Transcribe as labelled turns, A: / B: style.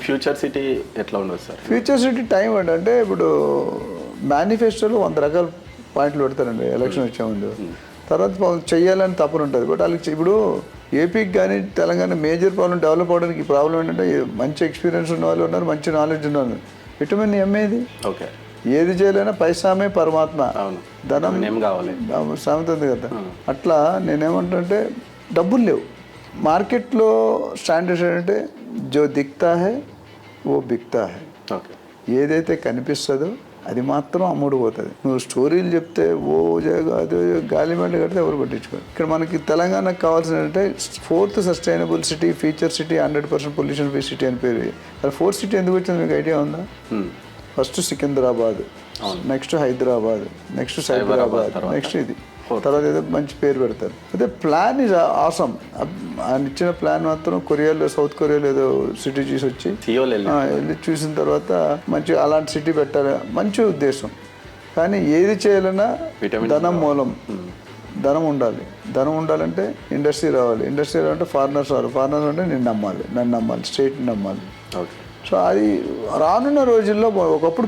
A: Future city ఎట్లా ఉండదు sir?
B: Future city time అంటే ఇప్పుడు మేనిఫెస్టోలో 100 రకాల పాయింట్లు పెడతారండి ఎలక్షన్ వచ్చే ముందు. తర్వాత చెయ్యాలని తప్పని ఉంటుంది. బట్ వాళ్ళకి ఇప్పుడు ఏపీకి కానీ తెలంగాణ మేజర్ ప్రాబ్లం డెవలప్ అవడానికి ప్రాబ్లం ఏంటంటే మంచి ఎక్స్పీరియన్స్ ఉన్న వాళ్ళు ఉన్నారు, మంచి నాలెడ్జ్ ఉన్న వాళ్ళు. విటమిన్ ఏది
A: ఓకే,
B: ఏది చేయలేనా పైసామే పరమాత్మ, ధనం
A: ఏం కావాలి
B: సామెత ఉంది కదా. అట్లా నేనేమంటే డబ్బులు లేవు మార్కెట్లో. స్టాండర్డ్స్ ఏంటంటే జో దిక్తా హై ఓ బిక్తా హై.
A: ఓకే,
B: ఏదైతే కనిపిస్తుందో అది మాత్రం అమ్ముడు పోతుంది. నువ్వు స్టోరీలు చెప్తే ఓ అదే గాలిమెండ కడితే ఎవరు పట్టించుకోరు. ఇక్కడ మనకి తెలంగాణకు కావాల్సిన అంటే 4th sustainable city, feature city, 100% pollution free city అని పేరు. అది 4th సిటీ ఎందుకు వచ్చింది మీకు ఐడియా ఉందా? First Secunderabad, next Hyderabad, next Cyberabad, next ఇది, తర్వాత ఏదో మంచి పేరు పెడతారు. అదే ప్లాన్ ఇస్ ఆసమ్. ఆయన ఇచ్చిన ప్లాన్ మాత్రం కొరియాలో, సౌత్ కొరియాలో ఏదో సిటీ చూసి వచ్చి వెళ్ళి చూసిన తర్వాత మంచి అలాంటి సిటీ పెట్టాలి, మంచి ఉద్దేశం. కానీ ఏది చేయాలన్నా ధనం మూలం, ధనం ఉండాలి. ధనం ఉండాలంటే ఇండస్ట్రీ రావాలి, ఇండస్ట్రీ రావాలంటే ఫారినర్స్ రావాలి, ఫారినర్స్ అంటే నన్ను నమ్మాలి, స్టేట్ని నమ్మాలి. సో అది రానున్న రోజుల్లో ఒకప్పుడు